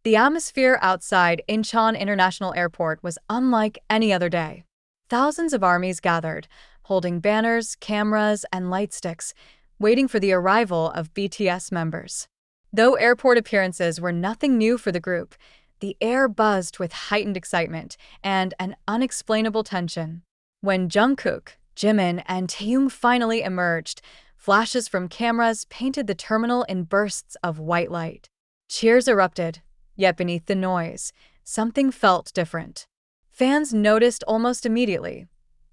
The atmosphere outside Incheon International Airport was unlike any other day. Thousands of armies gathered, holding banners, cameras, and light sticks, waiting for the arrival of BTS members. Though airport appearances were nothing new for the group, the air buzzed with heightened excitement and an unexplainable tension. When Jungkook, Jimin, and Taehyung finally emerged, flashes from cameras painted the terminal in bursts of white light. Cheers erupted, yet beneath the noise, something felt different. Fans noticed almost immediately.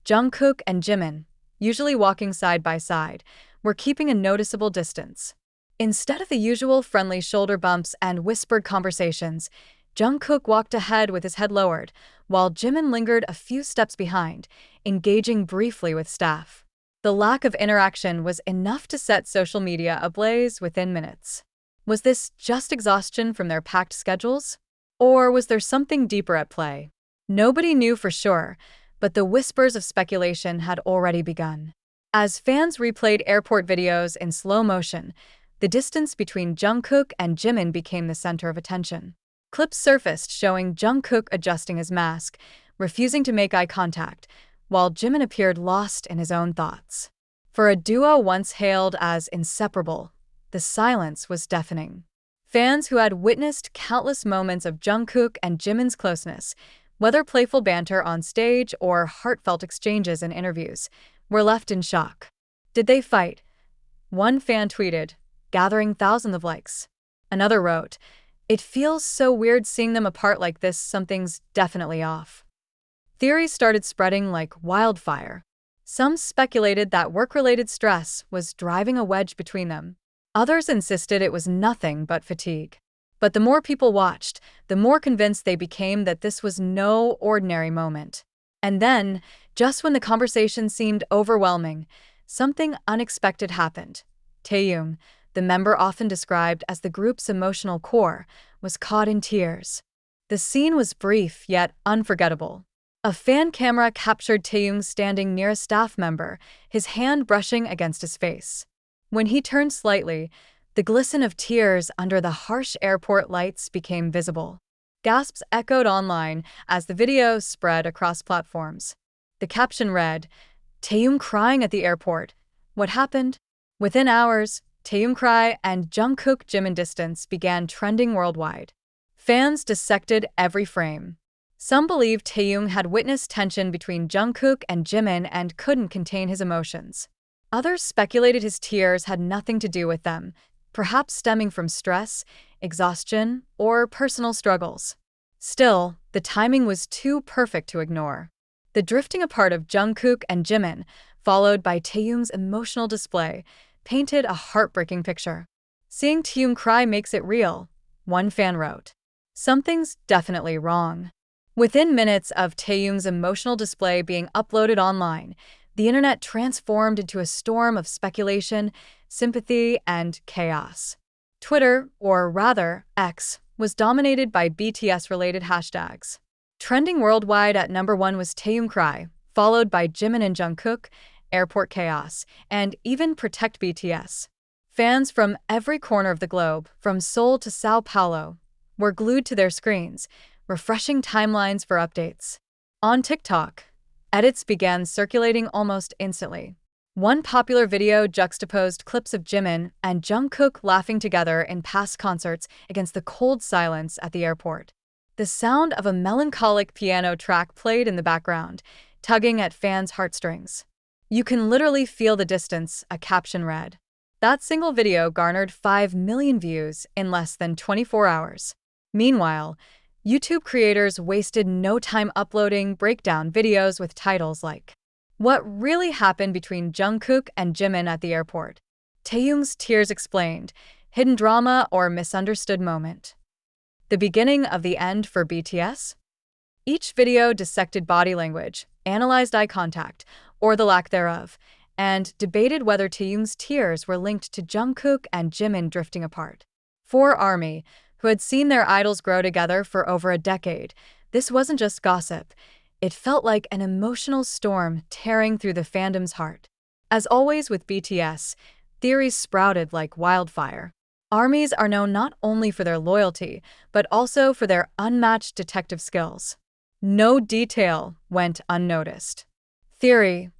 Jungkook and Jimin, usually walking side by side, were keeping a noticeable distance. Instead of the usual friendly shoulder bumps and whispered conversations, Jungkook walked ahead with his head lowered, while Jimin lingered a few steps behind, engaging briefly with staff. The lack of interaction was enough to set social media ablaze within minutes. Was this just exhaustion from their packed schedules? Or was there something deeper at play? Nobody knew for sure, but the whispers of speculation had already begun. As fans replayed airport videos in slow motion, the distance between Jungkook and Jimin became the center of attention. Clips surfaced showing Jungkook adjusting his mask, refusing to make eye contact, while Jimin appeared lost in his own thoughts. For a duo once hailed as inseparable, the silence was deafening. Fans who had witnessed countless moments of Jungkook and Jimin's closeness, whether playful banter on stage or heartfelt exchanges in interviews, were left in shock. Did they fight? One fan tweeted, gathering thousands of likes. Another wrote, "It feels so weird seeing them apart like this, something's definitely off." Theories started spreading like wildfire. Some speculated that work-related stress was driving a wedge between them. Others insisted it was nothing but fatigue. But the more people watched, the more convinced they became that this was no ordinary moment. And then, just when the conversation seemed overwhelming, something unexpected happened. Taehyung, the member often described as the group's emotional core, was caught in tears. The scene was brief yet unforgettable. A fan camera captured Taehyung standing near a staff member, his hand brushing against his face. When he turned slightly, the glisten of tears under the harsh airport lights became visible. Gasps echoed online as the video spread across platforms. The caption read, "Taehyung crying at the airport. What happened?" Within hours, Taehyung cry and Jungkook Jimin distance began trending worldwide. Fans dissected every frame. Some believed Taehyung had witnessed tension between Jungkook and Jimin and couldn't contain his emotions. Others speculated his tears had nothing to do with them, perhaps stemming from stress, exhaustion, or personal struggles. Still, the timing was too perfect to ignore. The drifting apart of Jungkook and Jimin, followed by Taehyung's emotional display, painted a heartbreaking picture. "Seeing Taehyung cry makes it real," one fan wrote. "Something's definitely wrong." Within minutes of Taehyung's emotional display being uploaded online, the internet transformed into a storm of speculation, sympathy, and chaos. Twitter, or rather X, was dominated by BTS-related hashtags. Trending worldwide at #1 was Taehyung cry, followed by Jimin and Jungkook, airport chaos, and even Protect BTS. Fans from every corner of the globe, from Seoul to Sao Paulo, were glued to their screens, refreshing timelines for updates. On TikTok, edits began circulating almost instantly. One popular video juxtaposed clips of Jimin and Jungkook laughing together in past concerts against the cold silence at the airport. The sound of a melancholic piano track played in the background, tugging at fans' heartstrings. "You can literally feel the distance," a caption read. That single video garnered 5 million views in less than 24 hours. Meanwhile, YouTube creators wasted no time uploading breakdown videos with titles like, "What really happened between Jungkook and Jimin at the airport? Taehyung's tears explained, hidden drama or misunderstood moment. The beginning of the end for BTS?" Each video dissected body language, analyzed eye contact, or the lack thereof, and debated whether Taehyung's tears were linked to Jungkook and Jimin drifting apart. For ARMY, who had seen their idols grow together for over a decade, this wasn't just gossip. It felt like an emotional storm tearing through the fandom's heart. As always with BTS, theories sprouted like wildfire. Armies are known not only for their loyalty, but also for their unmatched detective skills. No detail went unnoticed. Theory: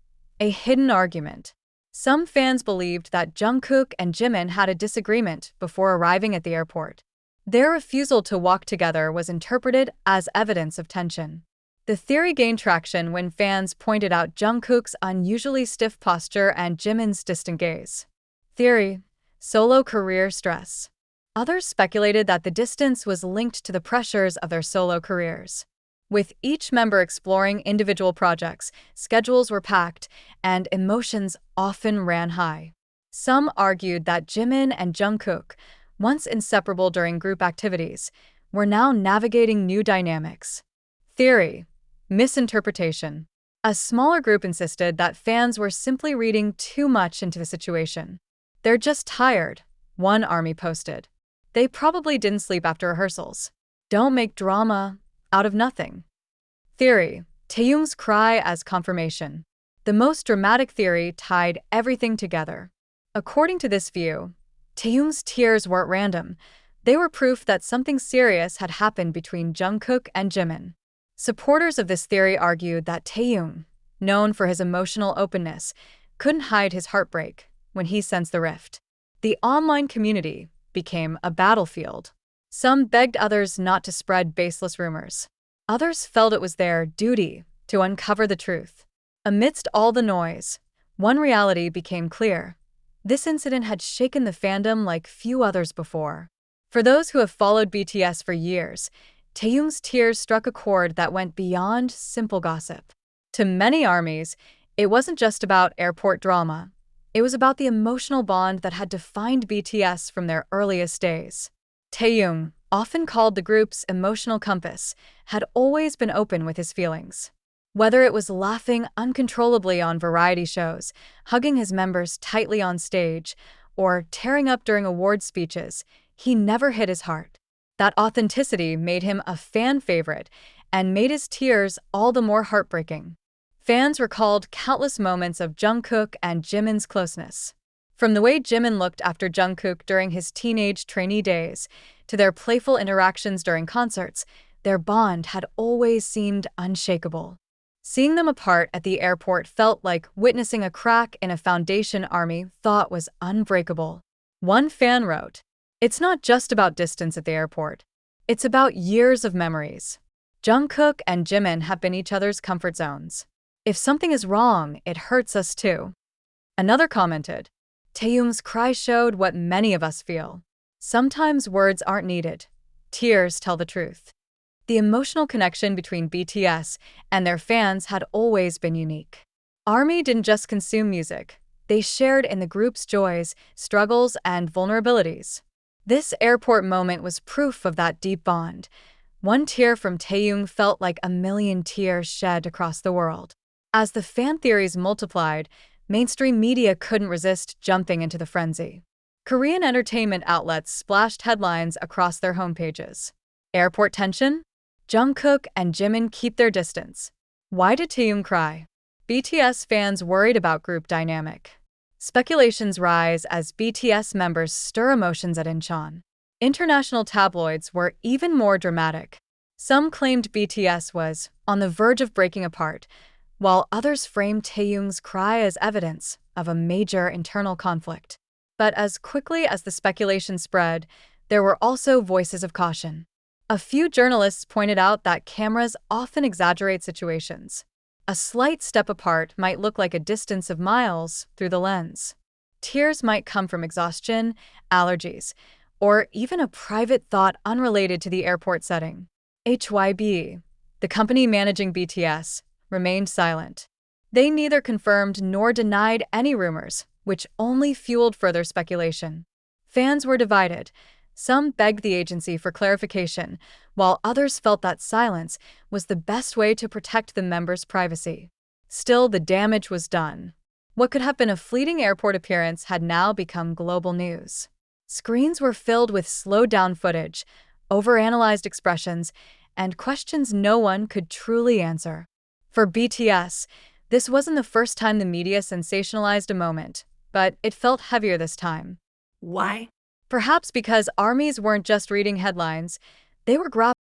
a hidden argument. Some fans believed that Jungkook and Jimin had a disagreement before arriving at the airport. Their refusal to walk together was interpreted as evidence of tension. The theory gained traction when fans pointed out Jungkook's unusually stiff posture and Jimin's distant gaze. Theory: solo career stress. Others speculated that the distance was linked to the pressures of their solo careers. With each member exploring individual projects, schedules were packed, and emotions often ran high. Some argued that Jimin and Jungkook, once inseparable during group activities, were now navigating new dynamics. Theory: misinterpretation. A smaller group insisted that fans were simply reading too much into the situation. "They're just tired," one army posted. "They probably didn't sleep after rehearsals. Don't make drama out of nothing." Theory: Taehyung's cry as confirmation. The most dramatic theory tied everything together. According to this view, Taehyung's tears weren't random. They were proof that something serious had happened between Jungkook and Jimin. Supporters of this theory argued that Taehyung, known for his emotional openness, couldn't hide his heartbreak when he sensed the rift. The online community became a battlefield. Some begged others not to spread baseless rumors. Others felt it was their duty to uncover the truth. Amidst all the noise, one reality became clear. This incident had shaken the fandom like few others before. For those who have followed BTS for years, Taehyung's tears struck a chord that went beyond simple gossip. To many armies, it wasn't just about airport drama. It was about the emotional bond that had defined BTS from their earliest days. Taehyung, often called the group's emotional compass, had always been open with his feelings. Whether it was laughing uncontrollably on variety shows, hugging his members tightly on stage, or tearing up during award speeches, he never hid his heart. That authenticity made him a fan favorite and made his tears all the more heartbreaking. Fans recalled countless moments of Jungkook and Jimin's closeness. From the way Jimin looked after Jungkook during his teenage trainee days, to their playful interactions during concerts, their bond had always seemed unshakable. Seeing them apart at the airport felt like witnessing a crack in a foundation army thought was unbreakable. One fan wrote, "It's not just about distance at the airport. It's about years of memories. Jungkook and Jimin have been each other's comfort zones. If something is wrong, it hurts us too." Another commented, "Taehyung's cry showed what many of us feel. Sometimes words aren't needed. Tears tell the truth." The emotional connection between BTS and their fans had always been unique. ARMY didn't just consume music. They shared in the group's joys, struggles, and vulnerabilities. This airport moment was proof of that deep bond. One tear from Taehyung felt like a million tears shed across the world. As the fan theories multiplied, mainstream media couldn't resist jumping into the frenzy. Korean entertainment outlets splashed headlines across their homepages. Airport tension? Jungkook and Jimin keep their distance. Why did Taehyung cry? BTS fans worried about group dynamic. Speculations rise as BTS members stir emotions at Incheon. International tabloids were even more dramatic. Some claimed BTS was on the verge of breaking apart, while others framed Taehyung's cry as evidence of a major internal conflict. But as quickly as the speculation spread, there were also voices of caution. A few journalists pointed out that cameras often exaggerate situations. A slight step apart might look like a distance of miles through the lens. Tears might come from exhaustion, allergies, or even a private thought unrelated to the airport setting. HYB, the company managing BTS, remained silent. They neither confirmed nor denied any rumors, which only fueled further speculation. Fans were divided. Some begged the agency for clarification, while others felt that silence was the best way to protect the members' privacy. Still, the damage was done. What could have been a fleeting airport appearance had now become global news. Screens were filled with slowed-down footage, overanalyzed expressions, and questions no one could truly answer. For BTS, this wasn't the first time the media sensationalized a moment, but it felt heavier this time. Why? Perhaps because armies weren't just reading headlines, they were grappling